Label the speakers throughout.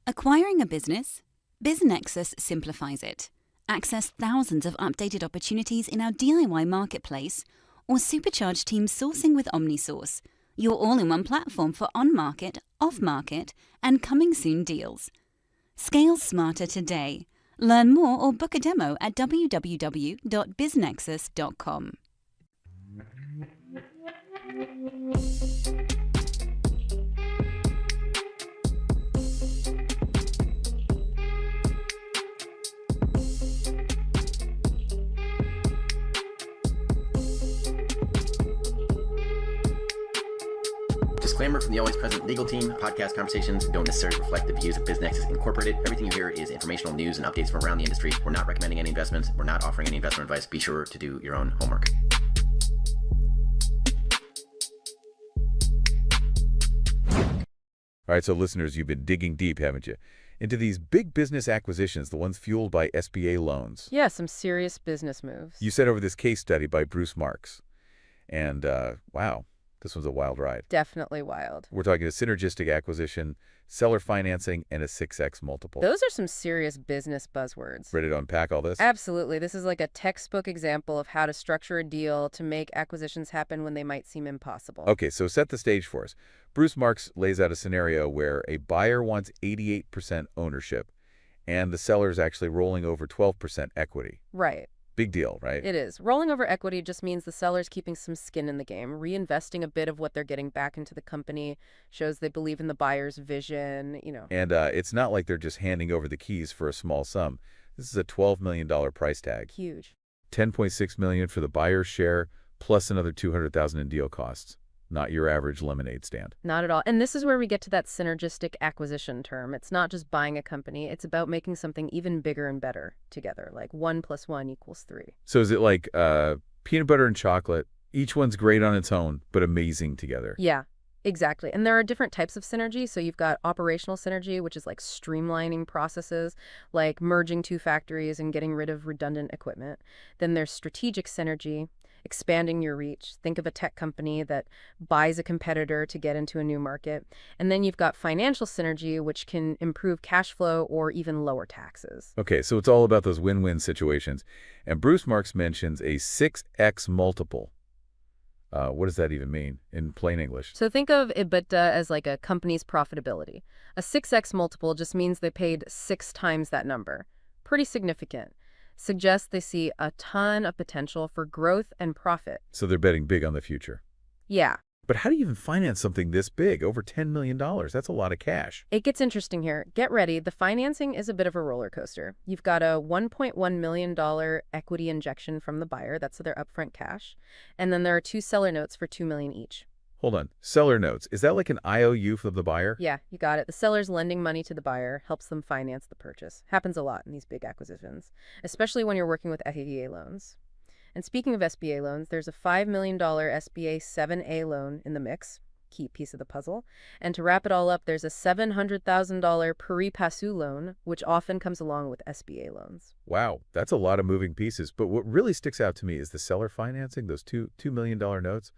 Speaker 1: Acquiring a business? BizNexus simplifies it. Access thousands of updated opportunities in our DIY marketplace or supercharge team sourcing with OmniSource, your all-in-one platform for on-market, off-market, and coming-soon deals. Scale smarter today. Learn more or book a demo at www.biznexus.com.
Speaker 2: Disclaimer from the always present legal team. Podcast conversations don't necessarily reflect the views of BizNexus Incorporated. Everything you hear is informational news and updates from around the industry. We're not recommending any investments. We're not offering any investment advice. Be sure to do your own homework.
Speaker 3: All right, so listeners, you've been digging deep, haven't you, into these big business acquisitions, the ones fueled by SBA loans.
Speaker 4: Yeah, some serious business moves.
Speaker 3: You sent over this case study by Bruce Marks. And, wow, this was a wild ride.
Speaker 4: Definitely wild.
Speaker 3: We're talking a synergistic acquisition, seller financing, and a 6x multiple.
Speaker 4: Those are some serious business buzzwords.
Speaker 3: Ready to unpack all this?
Speaker 4: Absolutely. This is like a textbook example of how to structure a deal to make acquisitions happen when they might seem impossible.
Speaker 3: Okay, so set the stage for us. Bruce Marks lays out a scenario where a buyer wants 88% ownership, and the seller is actually rolling over 12% equity.
Speaker 4: Right.
Speaker 3: Big deal, right?
Speaker 4: It is. Rolling over equity just means the seller's keeping some skin in the game, reinvesting a bit of what they're getting back into the company, shows they believe in the buyer's vision,
Speaker 3: And it's not like they're just handing over the keys for a small sum. This is a $12 million price tag.
Speaker 4: Huge.
Speaker 3: $10.6 million for the buyer's share, plus another $200,000 in deal costs. Not your average lemonade stand.
Speaker 4: Not at all. And this is where we get to that synergistic acquisition term. It's not just buying a company. It's about making something even bigger and better together, like 1 + 1 = 3.
Speaker 3: So is it like peanut butter and chocolate? Each one's great on its own, but amazing together.
Speaker 4: Yeah, exactly. And there are different types of synergy. So you've got operational synergy, which is like streamlining processes, like merging two factories and getting rid of redundant equipment. Then there's strategic synergy, expanding your reach. Think of a tech company that buys a competitor to get into a new market. And then you've got financial synergy, which can improve cash flow or even lower taxes.
Speaker 3: Okay, so it's all about those win-win situations. And Bruce Marks mentions a 6x multiple. What does that even mean in plain English?
Speaker 4: So think of EBITDA as like a company's profitability. A 6x multiple just means they paid 6 times that number. Pretty significant. Suggests they see a ton of potential for growth and profit.
Speaker 3: So they're betting big on the future.
Speaker 4: Yeah.
Speaker 3: But how do you even finance something this big? Over $10 million. That's a lot of cash.
Speaker 4: It gets interesting here. Get ready. The financing is a bit of a roller coaster. You've got a $1.1 million equity injection from the buyer. That's their upfront cash. And then there are 2 seller notes for $2 million each.
Speaker 3: Hold on. Seller notes. Is that like an IOU from the buyer?
Speaker 4: Yeah, you got it. The seller's lending money to the buyer, helps them finance the purchase. Happens a lot in these big acquisitions, especially when you're working with SBA loans. And speaking of SBA loans, there's a $5 million SBA 7A loan in the mix, key piece of the puzzle. And to wrap it all up, there's a $700,000 Pari Passu loan, which often comes along with SBA loans.
Speaker 3: Wow, that's a lot of moving pieces. But what really sticks out to me is the seller financing, those $2 million notes.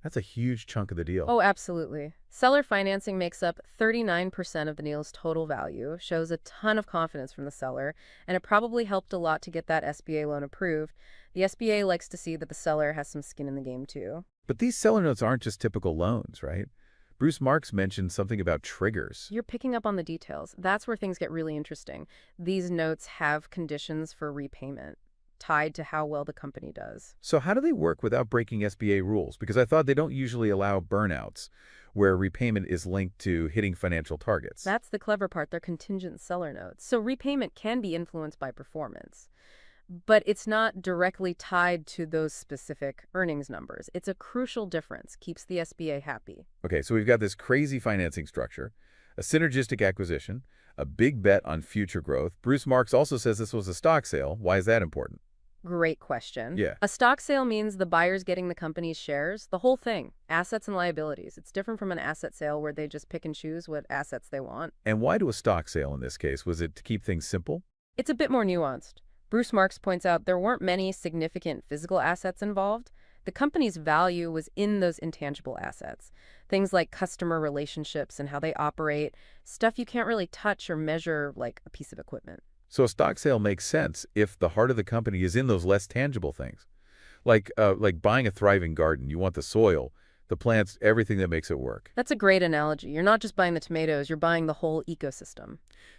Speaker 3: That's a huge chunk of the deal.
Speaker 4: Oh, absolutely. Seller financing makes up 39% of the deal's total value, shows a ton of confidence from the seller, and it probably helped a lot to get that SBA loan approved. The SBA likes to see that the seller has some skin in the game, too.
Speaker 3: But these seller notes aren't just typical loans, right? Bruce Marks mentioned something about triggers.
Speaker 4: You're picking up on the details. That's where things get really interesting. These notes have conditions for repayment, tied to how well the company does.
Speaker 3: So how do they work without breaking SBA rules? Because I thought they don't usually allow burnouts where repayment is linked to hitting financial targets.
Speaker 4: That's the clever part. They're contingent seller notes. So repayment can be influenced by performance, but it's not directly tied to those specific earnings numbers. It's a crucial difference. Keeps the SBA happy.
Speaker 3: Okay, so we've got this crazy financing structure, a synergistic acquisition, a big bet on future growth. Bruce Marks also says this was a stock sale. Why is that important?
Speaker 4: Great question.
Speaker 3: Yeah.
Speaker 4: A stock sale means the buyer's getting the company's shares, the whole thing, assets and liabilities. It's different from an asset sale where they just pick and choose what assets they want.
Speaker 3: And why do a stock sale in this case? Was it to keep things simple?
Speaker 4: It's a bit more nuanced. Bruce Marks points out there weren't many significant physical assets involved. The company's value was in those intangible assets. Things like customer relationships and how they operate, stuff you can't really touch or measure like a piece of equipment.
Speaker 3: So a stock sale makes sense if the heart of the company is in those less tangible things. Like buying a thriving garden, you want the soil, the plants, everything that makes it work.
Speaker 4: That's a great analogy. You're not just buying the tomatoes, you're buying the whole ecosystem.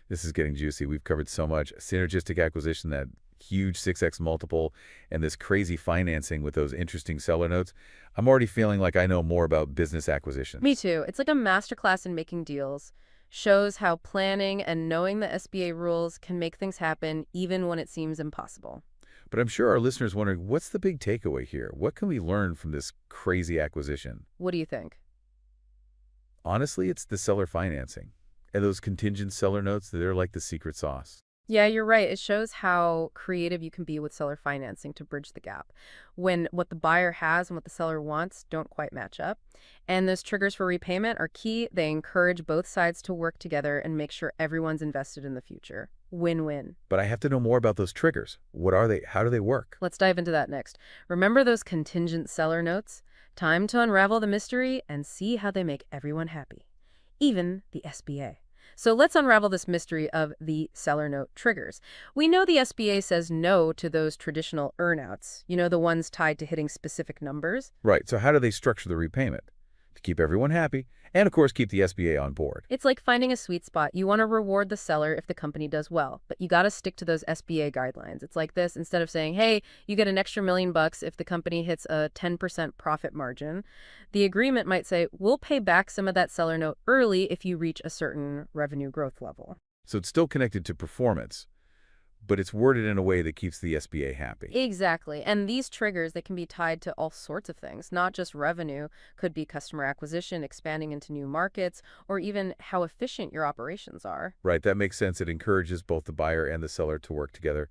Speaker 3: This is getting juicy. We've covered so much. Synergistic acquisition, that huge 6x multiple, and this crazy financing with those interesting seller notes. I'm already feeling like I know more about business acquisitions.
Speaker 4: Me too. It's like a masterclass in making deals. Shows how planning and knowing the SBA rules can make things happen even when it seems impossible.
Speaker 3: But I'm sure our listeners are wondering, what's the big takeaway here? What can we learn from this crazy acquisition?
Speaker 4: What do you think?
Speaker 3: Honestly, it's the seller financing. And those contingent seller notes, they're like the secret sauce.
Speaker 4: Yeah, you're right. It shows how creative you can be with seller financing to bridge the gap. When what the buyer has and what the seller wants don't quite match up. And those triggers for repayment are key. They encourage both sides to work together and make sure everyone's invested in the future. Win-win.
Speaker 3: But I have to know more about those triggers. What are they? How do they work?
Speaker 4: Let's dive into that next. Remember those contingent seller notes? Time to unravel the mystery and see how they make everyone happy. Even the SBA. So let's unravel this mystery of the seller note triggers. We know the SBA says no to those traditional earnouts, the ones tied to hitting specific numbers.
Speaker 3: Right. So how do they structure the repayment? To keep everyone happy, and of course keep the SBA on board.
Speaker 4: It's like finding a sweet spot. You want to reward the seller if the company does well, but you got to stick to those SBA guidelines. It's like this: instead of saying, hey, you get an extra $1 million if the company hits a 10% profit margin, the agreement might say, we'll pay back some of that seller note early if you reach a certain revenue growth level.
Speaker 3: So it's still connected to performance, but it's worded in a way that keeps the SBA happy.
Speaker 4: Exactly. And these triggers, they can be tied to all sorts of things, not just revenue. Could be customer acquisition, expanding into new markets, or even how efficient your operations are.
Speaker 3: Right. That makes sense. It encourages both the buyer and the seller to work together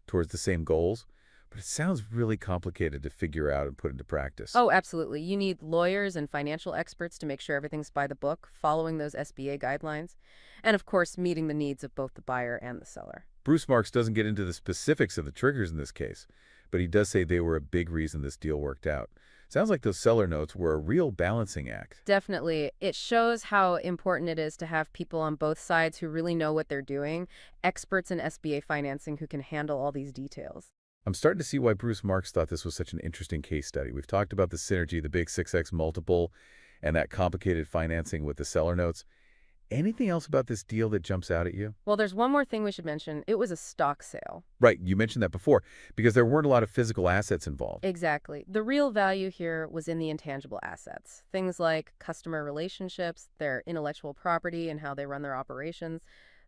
Speaker 3: towards the same goals. But it sounds really complicated to figure out and put into practice.
Speaker 4: Oh, absolutely. You need lawyers and financial experts to make sure everything's by the book, following those SBA guidelines, and of course, meeting the needs of both the buyer and the seller.
Speaker 3: Bruce Marks doesn't get into the specifics of the triggers in this case, but he does say they were a big reason this deal worked out. Sounds like those seller notes were a real balancing act.
Speaker 4: Definitely. It shows how important it is to have people on both sides who really know what they're doing, experts in SBA financing who can handle all these details.
Speaker 3: I'm starting to see why Bruce Marks thought this was such an interesting case study. We've talked about the synergy, the big 6x multiple, and that complicated financing with the seller notes. Anything else about this deal that jumps out at you?
Speaker 4: Well, there's one more thing we should mention. It was a stock sale.
Speaker 3: Right, you mentioned that before, because there weren't a lot of physical assets involved.
Speaker 4: Exactly. The real value here was in the intangible assets. Things like customer relationships, their intellectual property, and how they run their operations.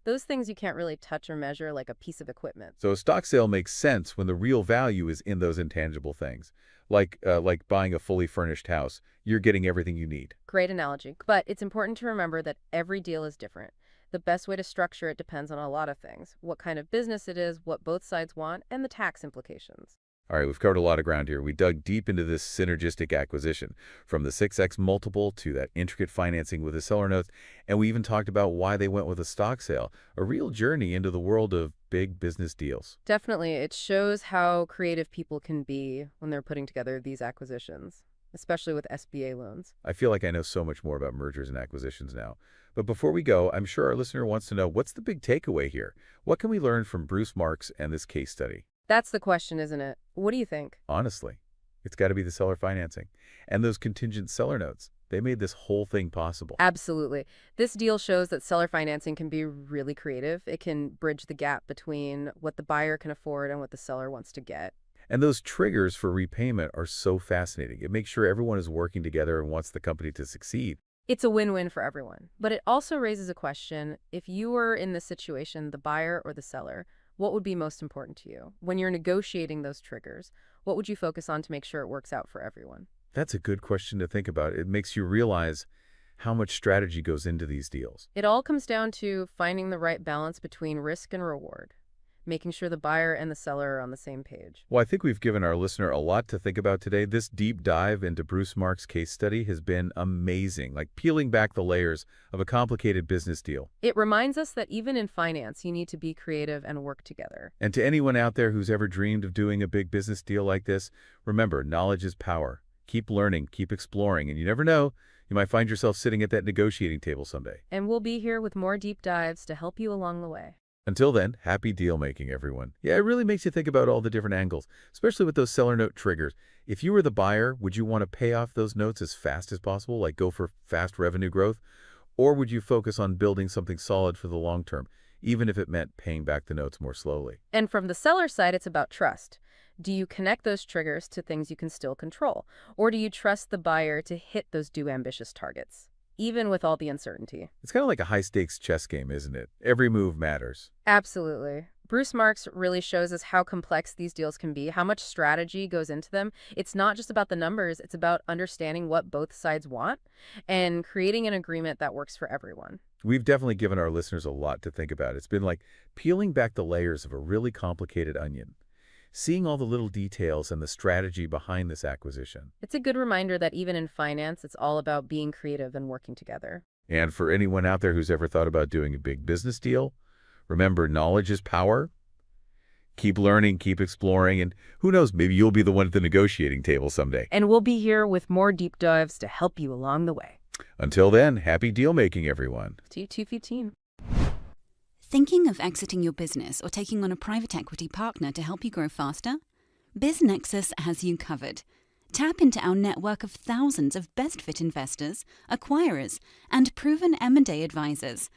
Speaker 4: Those things you can't really touch or measure like a piece of equipment.
Speaker 3: So a stock sale makes sense when the real value is in those intangible things, like buying a fully furnished house. You're getting everything you need.
Speaker 4: Great analogy. But it's important to remember that every deal is different. The best way to structure it depends on a lot of things: what kind of business it is, what both sides want, and the tax implications.
Speaker 3: All right, we've covered a lot of ground here. We dug deep into this synergistic acquisition, from the 6x multiple to that intricate financing with the seller notes, and we even talked about why they went with a stock sale, a real journey into the world of big business deals.
Speaker 4: Definitely. It shows how creative people can be when they're putting together these acquisitions, especially with SBA loans.
Speaker 3: I feel like I know so much more about mergers and acquisitions now. But before we go, I'm sure our listener wants to know, what's the big takeaway here? What can we learn from Bruce Marks and this case study?
Speaker 4: That's the question, isn't it? What do you think?
Speaker 3: Honestly, it's got to be the seller financing. And those contingent seller notes. They made this whole thing possible.
Speaker 4: Absolutely. This deal shows that seller financing can be really creative. It can bridge the gap between what the buyer can afford and what the seller wants to get.
Speaker 3: And those triggers for repayment are so fascinating. It makes sure everyone is working together and wants the company to succeed.
Speaker 4: It's a win-win for everyone. But it also raises a question: if you were in this situation, the buyer or the seller, what would be most important to you? When you're negotiating those triggers, what would you focus on to make sure it works out for everyone?
Speaker 3: That's a good question to think about. It makes you realize how much strategy goes into these deals.
Speaker 4: It all comes down to finding the right balance between risk and reward. making sure the buyer and the seller are on the same page.
Speaker 3: Well, I think we've given our listener a lot to think about today. This deep dive into Bruce Marks' case study has been amazing, like peeling back the layers of a complicated business deal.
Speaker 4: It reminds us that even in finance, you need to be creative and work together.
Speaker 3: And to anyone out there who's ever dreamed of doing a big business deal like this, remember, knowledge is power. Keep learning, keep exploring, and you never know, you might find yourself sitting at that negotiating table someday.
Speaker 4: And we'll be here with more deep dives to help you along the way.
Speaker 3: Until then, happy deal making, everyone. Yeah, it really makes you think about all the different angles, especially with those seller note triggers. If you were the buyer, would you want to pay off those notes as fast as possible, like go for fast revenue growth? Or would you focus on building something solid for the long term, even if it meant paying back the notes more slowly?
Speaker 4: And from the seller side, it's about trust. Do you connect those triggers to things you can still control? Or do you trust the buyer to hit those ambitious targets, even with all the uncertainty?
Speaker 3: It's kind of like a high-stakes chess game, isn't it? Every move matters.
Speaker 4: Absolutely. Bruce Marks really shows us how complex these deals can be, how much strategy goes into them. It's not just about the numbers, it's about understanding what both sides want and creating an agreement that works for everyone.
Speaker 3: We've definitely given our listeners a lot to think about. It's been like peeling back the layers of a really complicated onion, seeing all the little details and the strategy behind this acquisition.
Speaker 4: It's a good reminder that even in finance, it's all about being creative and working together.
Speaker 3: And for anyone out there who's ever thought about doing a big business deal, remember, knowledge is power. Keep learning, keep exploring, and who knows, maybe you'll be the one at the negotiating table someday.
Speaker 4: And we'll be here with more deep dives to help you along the way.
Speaker 3: Until then, happy deal making, everyone.
Speaker 4: See you 215.
Speaker 1: Thinking of exiting your business or taking on a private equity partner to help you grow faster? BizNexus has you covered. Tap into our network of thousands of best-fit investors, acquirers, and proven M&A advisors,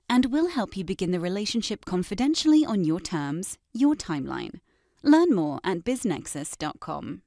Speaker 1: and we'll help you begin the relationship confidentially on your terms, your timeline. Learn more at biznexus.com.